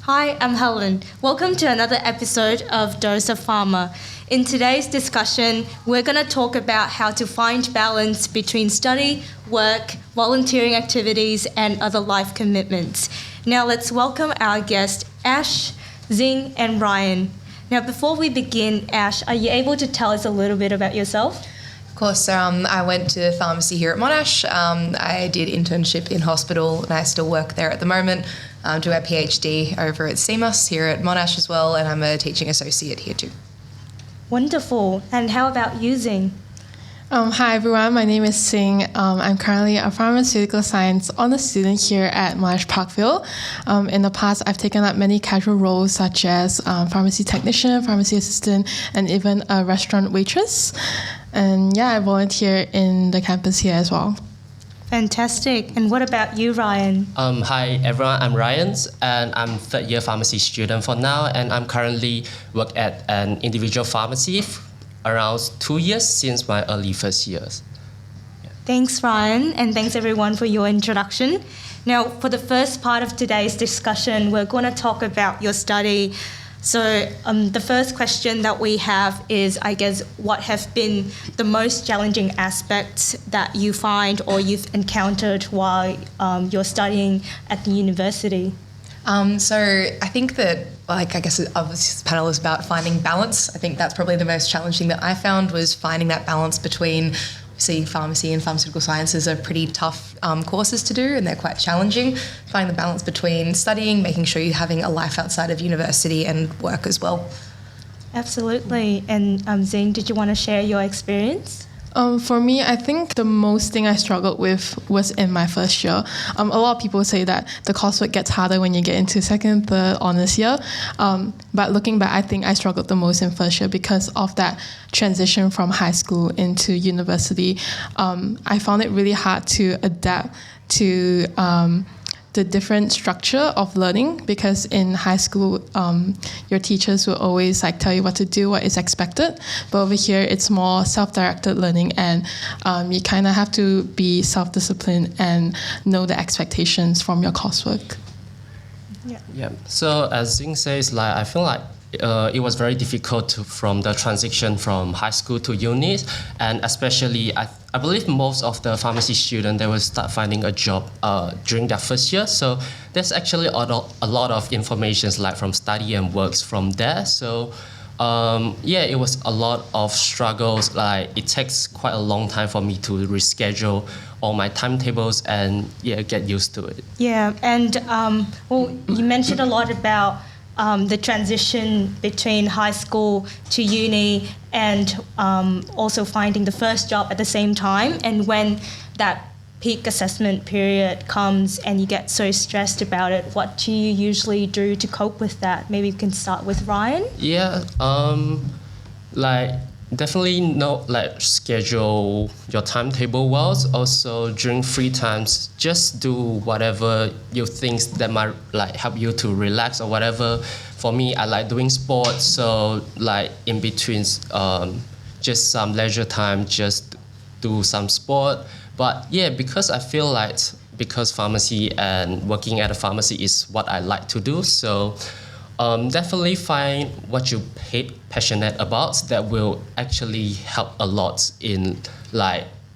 Hi, I'm Helen. Welcome to another episode of Dose of Pharma. In today's discussion, we're going to talk about how to find balance between study, work, volunteering activities, and other life commitments. Now let's welcome our guests, Ash, Xing, and Ryan. Now before we begin, Ash, are you able to tell us a little bit about yourself? Of course, I went to pharmacy here at Monash. I did internship in hospital and I still work there at the moment. Do a PhD over at CMUS here at Monash as well, and I'm a teaching associate here too. Wonderful. And how about you, Xing? Hi everyone, my name is Xing. I'm currently a pharmaceutical science honors student here at Monash Parkville. In the past, I've taken up many casual roles such as pharmacy technician, pharmacy assistant, and even a restaurant waitress. And I volunteer in the campus here as well. Fantastic. And what about you, Ryan? Hi everyone, I'm Ryan and I'm third year pharmacy student for now, and I'm currently work at an individual pharmacy around 2 years since my early first years. Yeah. Thanks, Ryan, and thanks everyone for your introduction. Now, for the first part of today's discussion, we're going to talk about your study. So the first question that we have is, I guess, what have been the most challenging aspects that you find or you've encountered while you're studying at the university? So I think that, obviously this panel is about finding balance. I think that's probably the most challenging that I found, was finding that balance between, pharmacy and pharmaceutical sciences are pretty tough courses to do, and they're quite challenging. Finding the balance between studying, making sure you're having a life outside of university and work as well. Absolutely. And Xing, did you want to share your experience? For me, I think the most thing I struggled with was in my first year. A lot of people say that the coursework gets harder when you get into second, third, honors year. But looking back, I think I struggled the most in first year because of that transition from high school into university. I found it really hard to adapt to the different structure of learning, because in high school, your teachers will always tell you what to do, what is expected. But over here, it's more self-directed learning, and you kind of have to be self-disciplined and know the expectations from your coursework. Yeah. So as Xing says, I feel like it was very difficult from the transition from high school to uni, and especially I believe most of the pharmacy students, they will start finding a job during their first year. So there's actually a lot of information from study and works from there. So it was a lot of struggles. It takes quite a long time for me to reschedule all my timetables and get used to it. Yeah, and you mentioned a lot about the transition between high school to uni, and also finding the first job at the same time. And when that peak assessment period comes and you get so stressed about it, what do you usually do to cope with that? Maybe we can start with Ryan. Yeah, definitely schedule your timetable well. Also during free times, just do whatever you think that might help you to relax or whatever. For me, I like doing sports, so in between just some leisure time, just do some sport. But because I feel because pharmacy and working at a pharmacy is what I like to do, so definitely find what you're passionate about. That will actually help a lot in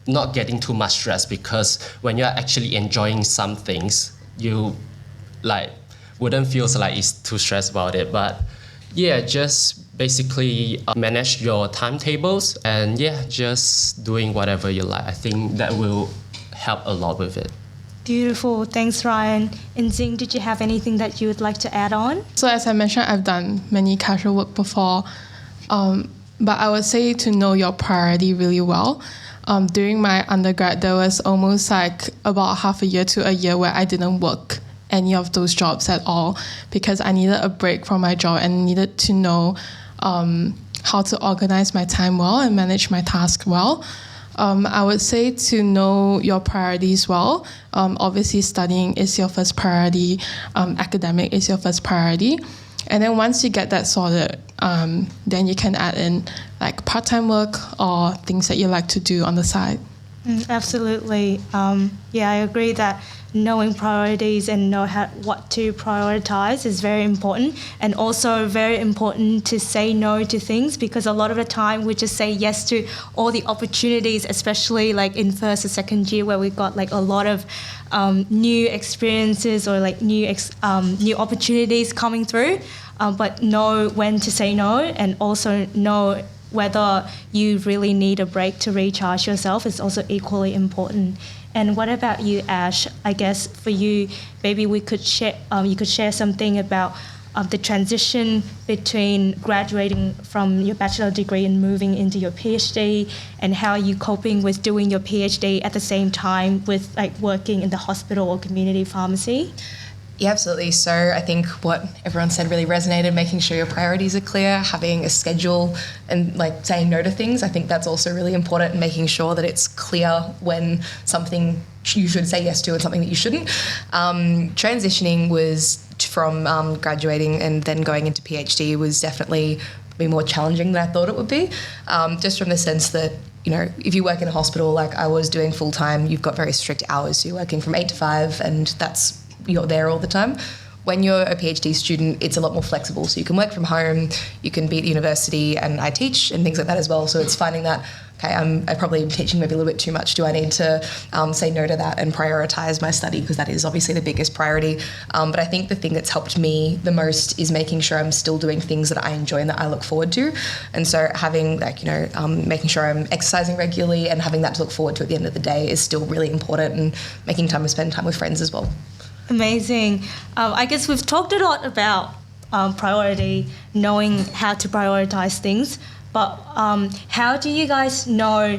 not getting too much stress, because when you're actually enjoying some things, you wouldn't feel it's too stressed about it. But just basically manage your timetables and just doing whatever you like. I think that will help a lot with it. Beautiful. Thanks, Ryan. And Xing, did you have anything that you would like to add on? So as I mentioned, I've done many casual work before, but I would say to know your priority really well. During my undergrad, there was almost about half a year to a year where I didn't work any of those jobs at all, because I needed a break from my job and needed to know how to organize my time well and manage my task well. I would say to know your priorities well. Obviously, studying is your first priority. Academic is your first priority. And then once you get that sorted, then you can add in part-time work or things that you like to do on the side. Absolutely. I agree that knowing priorities and know what to prioritize is very important, and also very important to say no to things, because a lot of the time we just say yes to all the opportunities, especially like in first or second year where we got like a lot of new experiences or like new opportunities coming through, but know when to say no, and also know whether you really need a break to recharge yourself is also equally important. And what about you, Ash? I guess for you, maybe we could share. You could share something about the transition between graduating from your bachelor degree and moving into your PhD, and how you coping with doing your PhD at the same time with like working in the hospital or community pharmacy. Yeah, absolutely. So I think what everyone said really resonated, making sure your priorities are clear, having a schedule, and like saying no to things. I think that's also really important, and making sure that it's clear when something you should say yes to and something that you shouldn't. Transitioning was from graduating and then going into PhD was definitely more challenging than I thought it would be, just from the sense that, you know, if you work in a hospital like I was doing full time, you've got very strict hours. So you're working from 8 to 5, and you're there all the time. When you're a PhD student, it's a lot more flexible. So you can work from home, you can be at university, and I teach and things like that as well. So it's finding that, okay, I probably am teaching maybe a little bit too much. Do I need to say no to that and prioritise my study? Because that is obviously the biggest priority. But I think the thing that's helped me the most is making sure I'm still doing things that I enjoy and that I look forward to. And so having like, making sure I'm exercising regularly and having that to look forward to at the end of the day is still really important, and making time to spend time with friends as well. Amazing. I guess we've talked a lot about priority, knowing how to prioritize things, but how do you guys know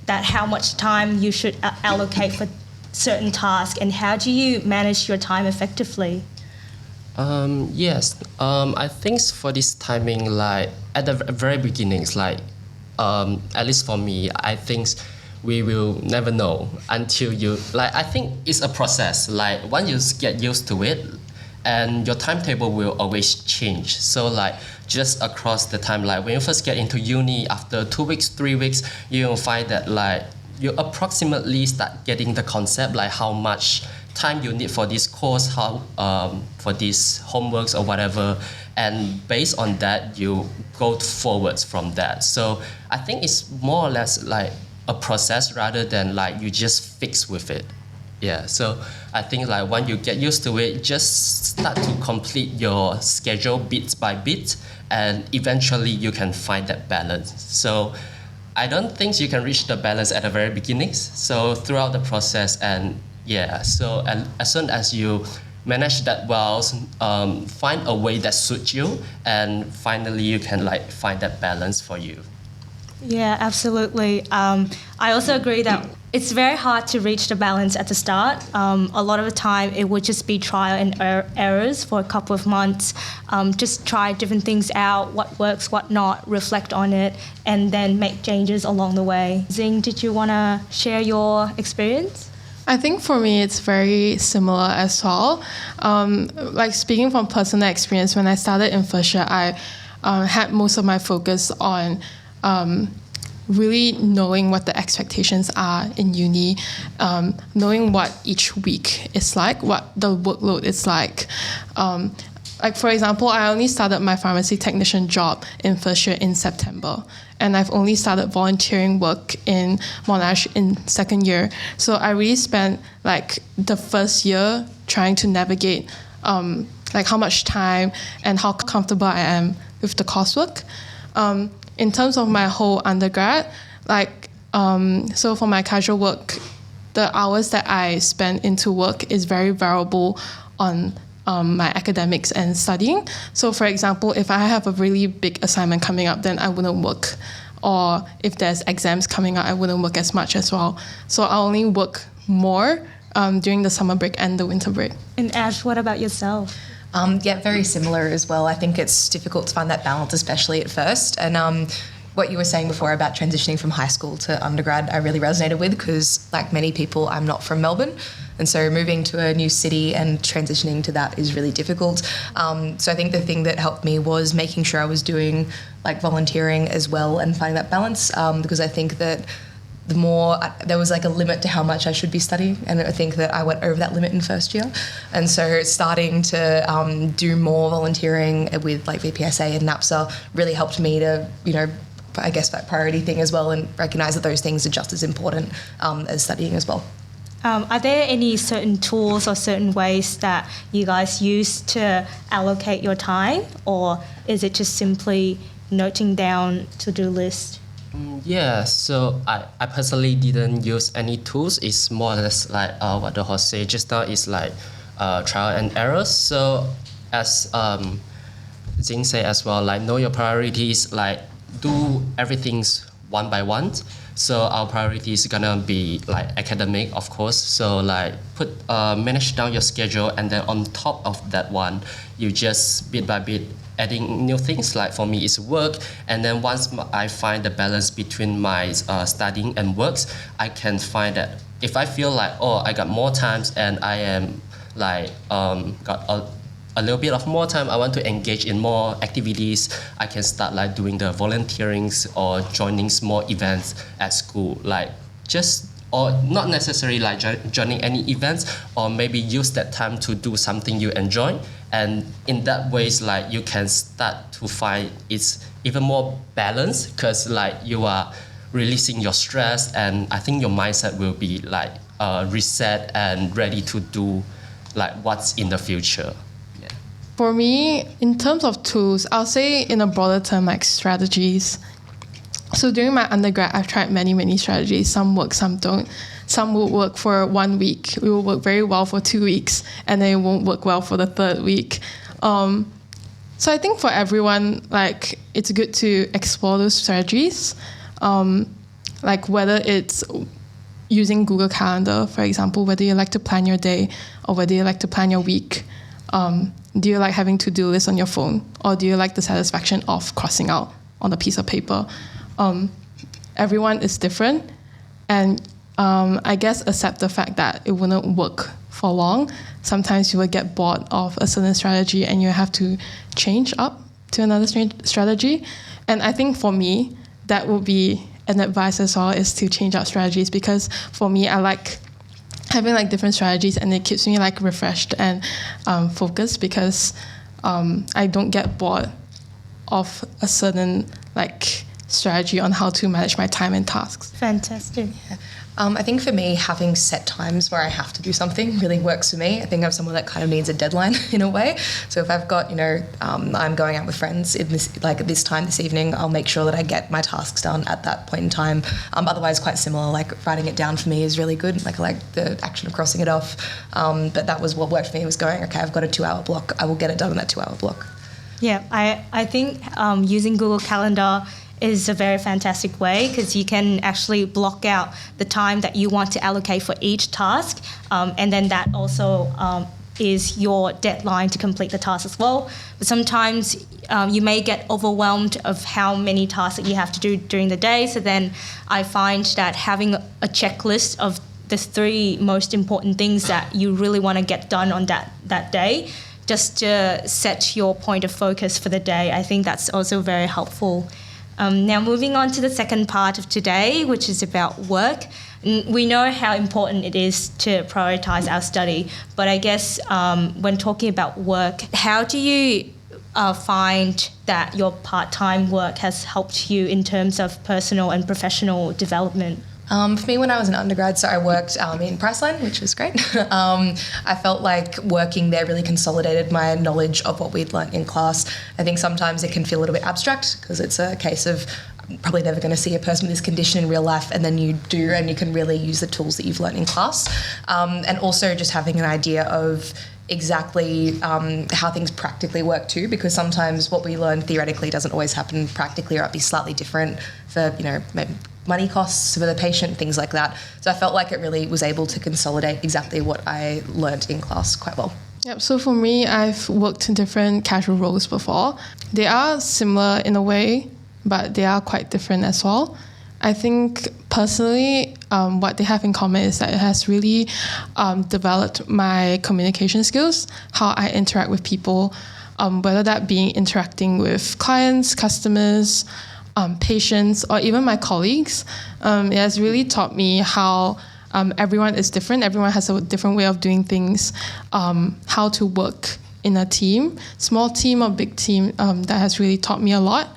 that how much time you should allocate for certain tasks, and how do you manage your time effectively? Yes, I think for this timing, like at the very beginnings, like at least for me, I think we will never know until you, like, I think it's a process. Like once you get used to it, and your timetable will always change. So like just across the time, like when you first get into uni, after 2 weeks, 3 weeks, you will find that like you approximately start getting the concept, like how much time you need for this course, how for these homeworks or whatever, and based on that you go forwards from that. So I think it's more or less like a process rather than like you just fix with it. Yeah, so I think like when you get used to it, just start to complete your schedule bit by bit, and eventually you can find that balance. So I don't think you can reach the balance at the very beginnings. So throughout the process, and yeah, so as soon as you manage that well, find a way that suits you, and finally you can like find that balance for you. Yeah, absolutely. I also agree that it's very hard to reach the balance at the start. A lot of the time it would just be trial and errors for a couple of months. Just try different things out, what works, what not, reflect on it, and then make changes along the way. Xing, did you want to share your experience? I think for me it's very similar as well. Like speaking from personal experience, when I started in first year, I had most of my focus on really knowing what the expectations are in uni, knowing what each week is like, what the workload is like. Like for example, I only started my pharmacy technician job in first year in September, and I've only started volunteering work in Monash in second year. So I really spent like the first year trying to navigate like how much time and how comfortable I am with the coursework. In terms of my whole undergrad, like, so for my casual work, the hours that I spend into work is very variable on my academics and studying. So for example, if I have a really big assignment coming up, then I wouldn't work. Or if there's exams coming up, I wouldn't work as much as well. So I only work more during the summer break and the winter break. And Ash, what about yourself? Yeah, very similar as well. I think it's difficult to find that balance, especially at first. And what you were saying before about transitioning from high school to undergrad, I really resonated with, because like many people, I'm not from Melbourne. And so moving to a new city and transitioning to that is really difficult. So I think the thing that helped me was making sure I was doing like volunteering as well and finding that balance, because I think that the more there was like a limit to how much I should be studying, and I think that I went over that limit in first year. And so starting to do more volunteering with like VPSA and NAPSA really helped me to, I guess that priority thing as well, and recognise that those things are just as important as studying as well. Are there any certain tools or certain ways that you guys use to allocate your time, or is it just simply noting down to-do list? Yeah, so I personally didn't use any tools. It's more or less like what the host said just now is like trial and error. So as Xing said as well, like know your priorities, like do everything's one by one. So our priority is gonna be like academic, of course. So like manage down your schedule, and then on top of that one, you just bit by bit adding new things. Like for me, it's work, and then once I find the balance between my studying and works, I can find that if I feel like I got more time and I am like got a little bit of more time, I want to engage in more activities, I can start like doing the volunteerings or joining small events at school, like or not necessarily like joining any events, or maybe use that time to do something you enjoy. And in that ways, like you can start to find it's even more balanced, because like you are releasing your stress, and I think your mindset will be like reset and ready to do like what's in the future. For me, in terms of tools, I'll say in a broader term, like strategies. So during my undergrad, I've tried many strategies. Some work, some don't. Some will work for 1 week. It will work very well for 2 weeks, and then it won't work well for the third week. So I think for everyone, like it's good to explore those strategies. Like whether it's using Google Calendar, for example, whether you like to plan your day or whether you like to plan your week. Do you like having to-do lists on your phone, or do you like the satisfaction of crossing out on a piece of paper? Everyone is different, and I guess accept the fact that it wouldn't work for long. Sometimes you will get bored of a certain strategy and you have to change up to another strategy. And I think for me, that would be an advice as well, is to change up strategies, because for me, I like having like different strategies, and it keeps me like refreshed and focused, because I don't get bored of a certain like strategy on how to manage my time and tasks. Fantastic. Yeah. I think for me, having set times where I have to do something really works for me. I think I'm someone that kind of needs a deadline in a way. So if I've got, I'm going out with friends at this time this evening, I'll make sure that I get my tasks done at that point in time. Otherwise, quite similar, like writing it down for me is really good. Like I like the action of crossing it off. But that was what worked for me, was going, okay, I've got a 2-hour block. I will get it done in that 2-hour block. Yeah, I think using Google Calendar is a very fantastic way, because you can actually block out the time that you want to allocate for each task, and then that also is your deadline to complete the task as well. But sometimes you may get overwhelmed of how many tasks that you have to do during the day, so then I find that having a checklist of the 3 most important things that you really want to get done on that day, just to set your point of focus for the day, I think that's also very helpful. Now moving on to the second part of today, which is about work. We know how important it is to prioritize our study, but I guess when talking about work, how do you find that your part-time work has helped you in terms of personal and professional development? For me, when I was an undergrad, so I worked in Priceline, which was great. I felt like working there really consolidated my knowledge of what we'd learnt in class. I think sometimes it can feel a little bit abstract, because it's a case of probably never going to see a person with this condition in real life, and then you do, and you can really use the tools that you've learnt in class. And also just having an idea of exactly how things practically work too, because sometimes what we learn theoretically doesn't always happen practically, or it'd be slightly different for, maybe money costs for the patient, things like that. So I felt like it really was able to consolidate exactly what I learnt in class quite well. Yep. So for me, I've worked in different casual roles before. They are similar in a way, but they are quite different as well. I think personally, what they have in common is that it has really developed my communication skills, how I interact with people, whether that be interacting with clients, customers, patients, or even my colleagues. It has really taught me how everyone is different. Everyone has a different way of doing things, how to work in a team, small team or big team. That has really taught me a lot.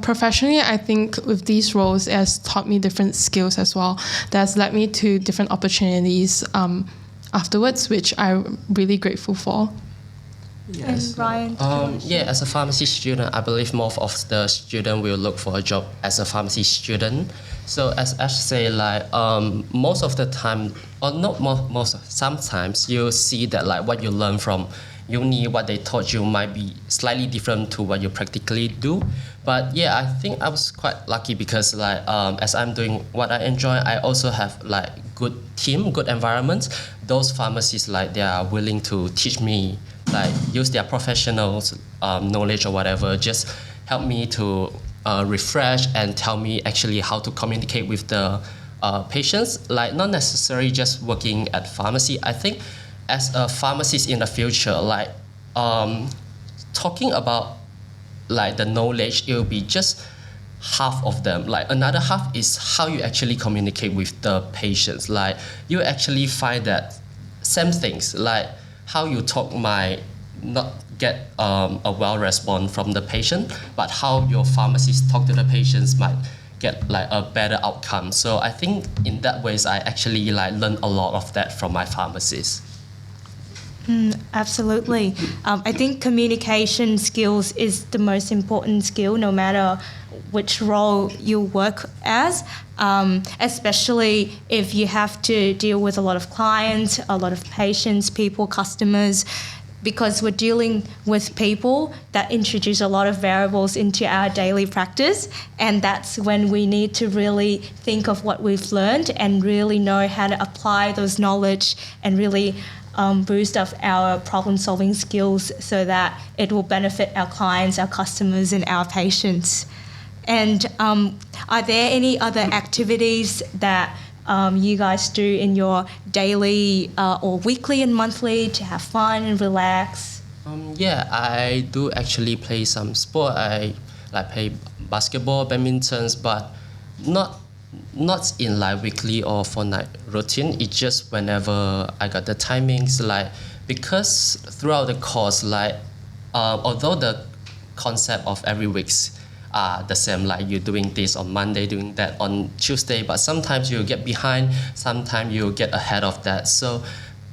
Professionally, I think with these roles, it has taught me different skills as well. That has led me to different opportunities afterwards, which I'm really grateful for. Yes. And Ryan? As a pharmacy student, I believe most of the student will look for a job as a pharmacy student. So as Ash say, like most of the time, or not most, sometimes you see that like what you learn from uni, what they taught you might be slightly different to what you practically do. But yeah, I think I was quite lucky because like as I'm doing what I enjoy, I also have like good team, good environment. Those pharmacists like they are willing to teach me, like use their professional knowledge or whatever, just help me to refresh and tell me actually how to communicate with the patients. Like not necessarily just working at pharmacy. I think as a pharmacist in the future, like talking about like the knowledge, it will be just half of them. Like another half is how you actually communicate with the patients. Like you actually find that same things, like how you talk might not get a well response from the patient, but how your pharmacist talk to the patients might get like a better outcome. So I think in that ways, I actually like learn a lot of that from my pharmacist. Absolutely. I think communication skills is the most important skill, no matter which role you work as, especially if you have to deal with a lot of clients, a lot of patients, people, customers, because we're dealing with people that introduce a lot of variables into our daily practice, and that's when we need to really think of what we've learned and really know how to apply those knowledge and really boost up our problem-solving skills so that it will benefit our clients, our customers, and our patients. And are there any other activities that you guys do in your daily or weekly and monthly to have fun and relax? I do actually play some sport. I like play basketball, badminton, but not in like weekly or fortnight routine. It's just whenever I got the timings, like because throughout the course, like although the concept of every week's are the same, like you're doing this on Monday, doing that on Tuesday, but sometimes you get behind, sometimes you get ahead of that. So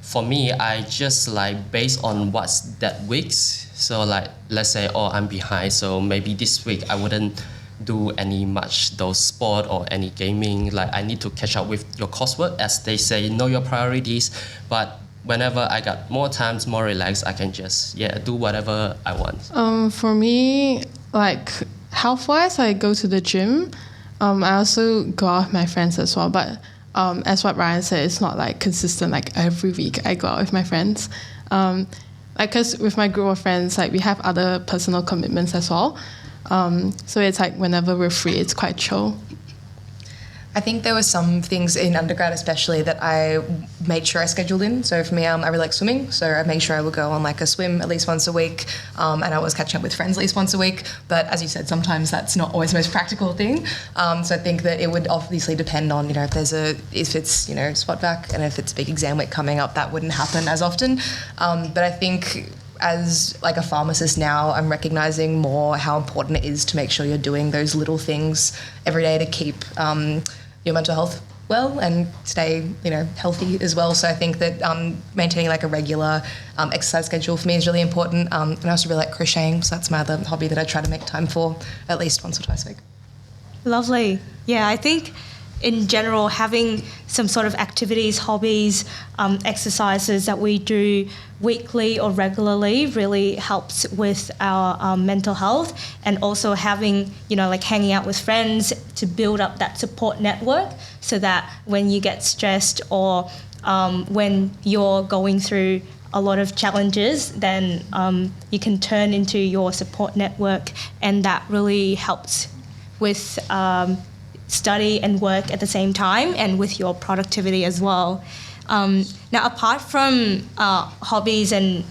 for me, I just like based on what's that week's. So like let's say, I'm behind, so maybe this week I wouldn't do any much those sport or any gaming. Like I need to catch up with your coursework, as they say, know your priorities. But whenever I got more times, more relaxed, I can just do whatever I want. For me, like health-wise, I go to the gym. I also go out with my friends as well. But as what Ryan said, it's not like consistent. Like every week, I go out with my friends. Like because with my group of friends, like we have other personal commitments as well. So it's like whenever we're free, it's quite chill. I think there were some things in undergrad especially that I made sure I scheduled in. So for me, I really like swimming. So I made sure I would go on like a swim at least once a week. And I was catching up with friends at least once a week. But as you said, sometimes that's not always the most practical thing. So I think that it would obviously depend on, if it's spot back and if it's a big exam week coming up, that wouldn't happen as often. But I think as like a pharmacist now, I'm recognizing more how important it is to make sure you're doing those little things every day to keep your mental health well and stay, healthy as well. So I think that maintaining like a regular exercise schedule for me is really important. And I also really like crocheting, so that's my other hobby that I try to make time for at least once or twice a week. Lovely. Yeah, I think in general, having some sort of activities, hobbies, exercises that we do weekly or regularly really helps with our mental health, and also having, like hanging out with friends to build up that support network so that when you get stressed or when you're going through a lot of challenges, then you can turn into your support network, and that really helps with study and work at the same time and with your productivity as well. Now, apart from hobbies and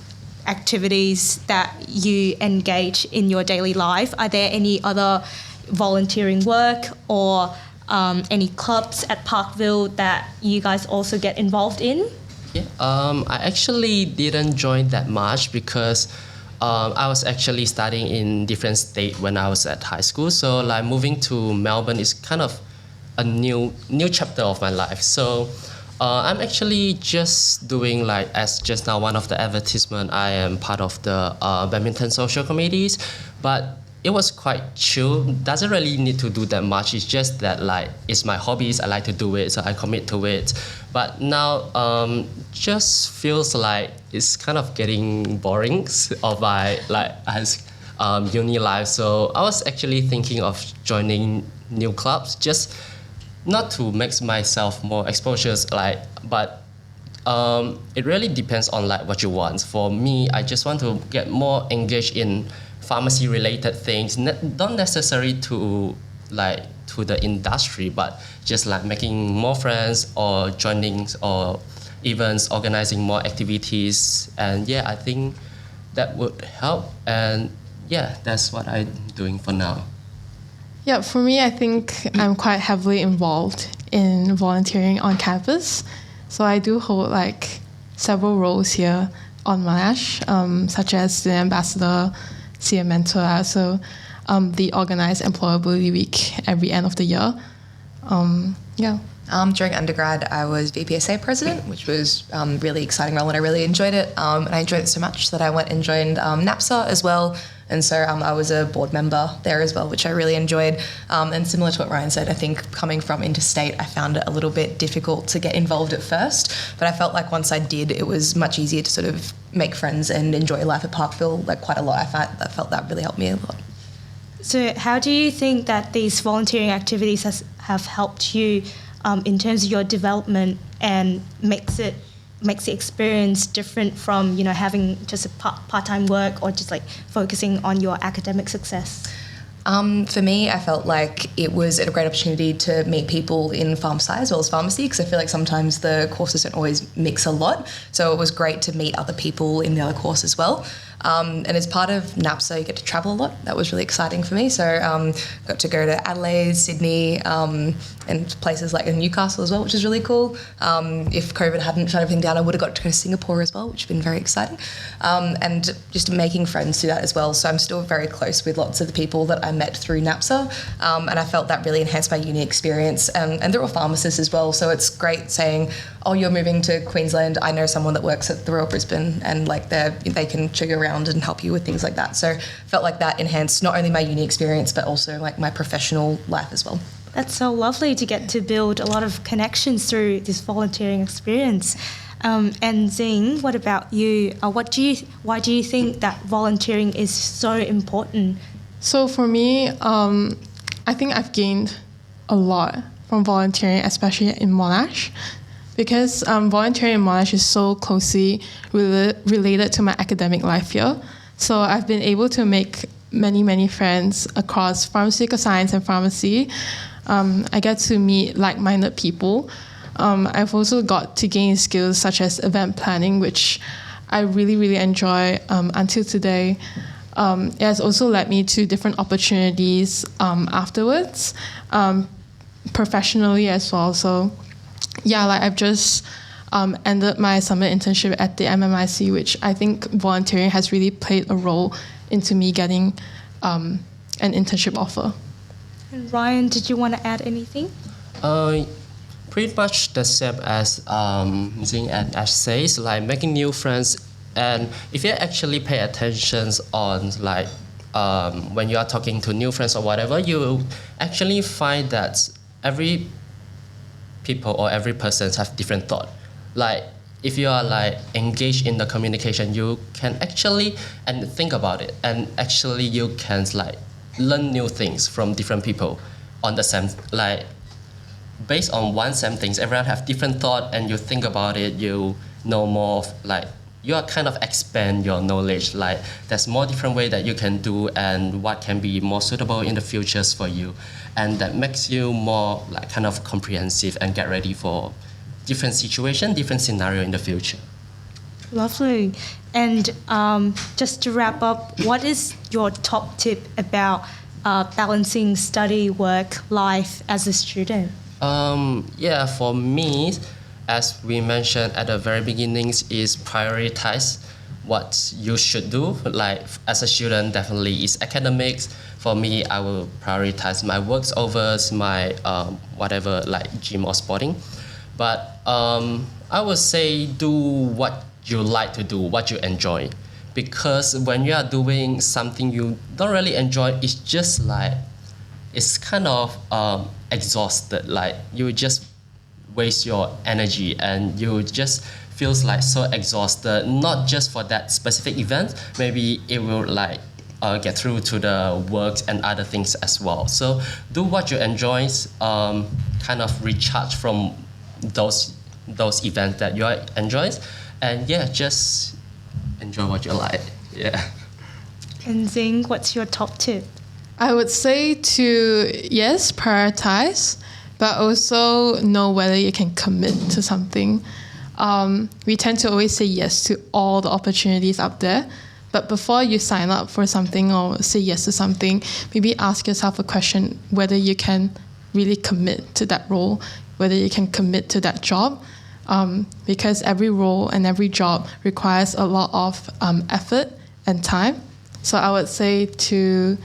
activities that you engage in your daily life, are there any other volunteering work or any clubs at Parkville that you guys also get involved in? Yeah, I actually didn't join that much because I was actually studying in different state when I was at high school. So like moving to Melbourne is kind of a new chapter of my life. So I'm actually just doing, like as just now one of the advertisement, I am part of the badminton social committees, but it was quite chill. Doesn't really need to do that much. It's just that like it's my hobbies. I like to do it, so I commit to it. But now just feels like it's kind of getting boring of my like as uni life. So I was actually thinking of joining new clubs, just not to make myself more exposures, like, but it really depends on like what you want. For me, I just want to get more engaged in pharmacy related things, not necessarily to like to the industry, but just like making more friends or joining or events, organizing more activities. And yeah, I think that would help. And yeah, that's what I'm doing for now. Yeah, for me, I think I'm quite heavily involved in volunteering on campus. So I do hold like several roles here on Monash, such as student ambassador, senior mentor. I also the organized employability week every end of the year. During undergrad, I was VPSA president, which was a really exciting role, and I really enjoyed it. And I enjoyed it so much that I went and joined NAPSA as well. And so I was a board member there as well, which I really enjoyed. And similar to what Ryan said, I think coming from interstate, I found it a little bit difficult to get involved at first. But I felt like once I did, it was much easier to sort of make friends and enjoy life at Parkville like quite a lot. I felt that really helped me a lot. So how do you think that these volunteering activities have helped you in terms of your development and makes the experience different from, you know, having just a part-time work or just like focusing on your academic success? For me, I felt like it was a great opportunity to meet people in pharmacy as well as pharmacy, because I feel like sometimes the courses don't always mix a lot. So it was great to meet other people in the other course as well. And as part of NAPSA, you get to travel a lot. That was really exciting for me. So got to go to Adelaide, Sydney, and places like Newcastle as well, which is really cool. If COVID hadn't shut everything down, I would have got to go to Singapore as well, which has been very exciting. And just making friends through that as well. So I'm still very close with lots of the people that I met through NAPSA. And I felt that really enhanced my uni experience. And they're all pharmacists as well. So it's great saying, oh, you're moving to Queensland. I know someone that works at the Royal Brisbane, and like they can show you around and help you with things like that. So felt like that enhanced not only my uni experience, but also like my professional life as well. That's so lovely to get to build a lot of connections through this volunteering experience. And Xing, what about you? Why do you think that volunteering is so important? So for me, I think I've gained a lot from volunteering, especially in Monash, because volunteering in Monash is so closely related to my academic life here. So I've been able to make many friends across pharmaceutical science and pharmacy. I get to meet like-minded people. I've also got to gain skills such as event planning, which I really enjoy until today. It has also led me to different opportunities afterwards, professionally as well. So yeah, like I've just ended my summer internship at the MMIC, which I think volunteering has really played a role into me getting an internship offer. And Ryan, did you want to add anything? Pretty much the same as Xing and Ash says, like making new friends. And if you actually pay attention on like when you are talking to new friends or whatever, you actually find that every people or every person have different thought. Like if you are like engaged in the communication, you can actually and think about it, and actually you can like learn new things from different people on the same, like based on one same things. Everyone have different thought, and you think about it, you know more of, like you are kind of expand your knowledge. Like there's more different way that you can do and what can be more suitable in the futures for you, and that makes you more like kind of comprehensive and get ready for different situation, different scenario in the future. Lovely. And just to wrap up, what is your top tip about balancing study, work, life as a student? Yeah, for me, as we mentioned at the very beginnings, is prioritize what you should do. Like as a student, definitely is academics. For me, I will prioritize my works over my whatever like gym or sporting. But I would say do what you like to do, what you enjoy. Because when you are doing something you don't really enjoy, it's just like, it's kind of exhausted. Like you just waste your energy and you just feels like so exhausted, not just for that specific event, maybe it will like get through to the work and other things as well. So do what you enjoy, kind of recharge from those events that you enjoy, and yeah, just enjoy what you like. Yeah. And Xing, what's your top tip? I would say to, yes, prioritize, but also know whether you can commit to something. We tend to always say yes to all the opportunities out there, but before you sign up for something or say yes to something, maybe ask yourself a question whether you can really commit to that role, whether you can commit to that job, because every role and every job requires a lot of effort and time. So I would say to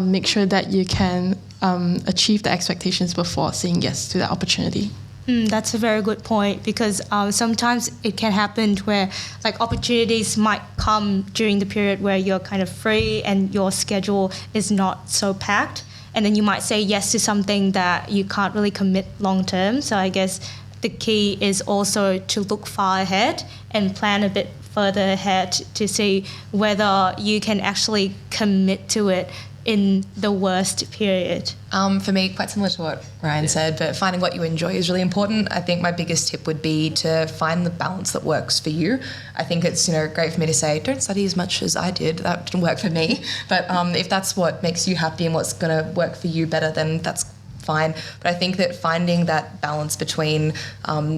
make sure that you can achieve the expectations before saying yes to that opportunity. That's a very good point, because sometimes it can happen where like opportunities might come during the period where you're kind of free and your schedule is not so packed, and then you might say yes to something that you can't really commit long term. So I guess the key is also to look far ahead and plan a bit further ahead to see whether you can actually commit to it in the worst period. For me, quite similar to what Ryan said, but finding what you enjoy is really important. I think my biggest tip would be to find the balance that works for you. I think it's great for me to say, don't study as much as I did. That didn't work for me. But if that's what makes you happy and what's going to work for you better, then that's fine. But I think that finding that balance between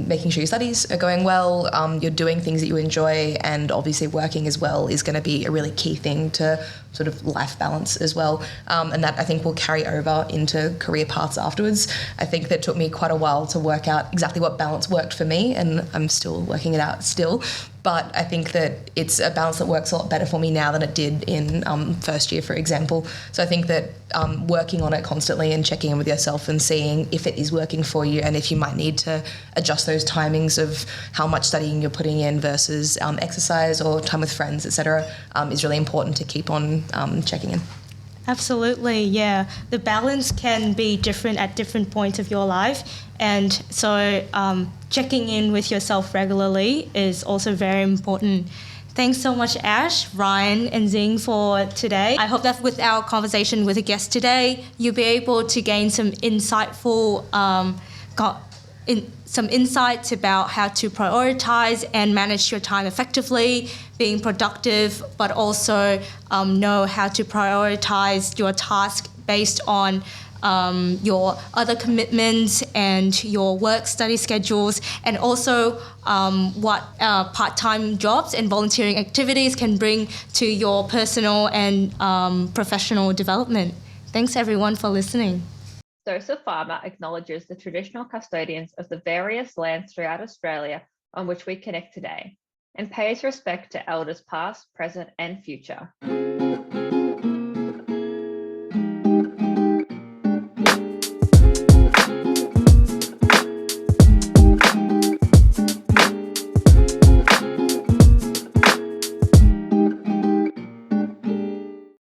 making sure your studies are going well, you're doing things that you enjoy, and obviously working as well is going to be a really key thing to sort of life balance as well. And that I think will carry over into career paths afterwards. I think that took me quite a while to work out exactly what balance worked for me, and I'm still working it out still. But I think that it's a balance that works a lot better for me now than it did in first year, for example. So I think that working on it constantly and checking in with yourself and seeing if it is working for you, and if you might need to adjust those timings of how much studying you're putting in versus exercise or time with friends, etc., is really important to keep on checking in. Absolutely, yeah. The balance can be different at different points of your life, and so checking in with yourself regularly is also very important. Thanks so much, Ash, Ryan, and Xing for today. I hope that with our conversation with a guest today, you'll be able to gain some insightful some insights about how to prioritize and manage your time effectively, being productive, but also know how to prioritize your task based on your other commitments and your work study schedules, and also what part-time jobs and volunteering activities can bring to your personal and professional development. Thanks everyone for listening. Dose of Pharma acknowledges the traditional custodians of the various lands throughout Australia on which we connect today, and pays respect to elders past, present and future.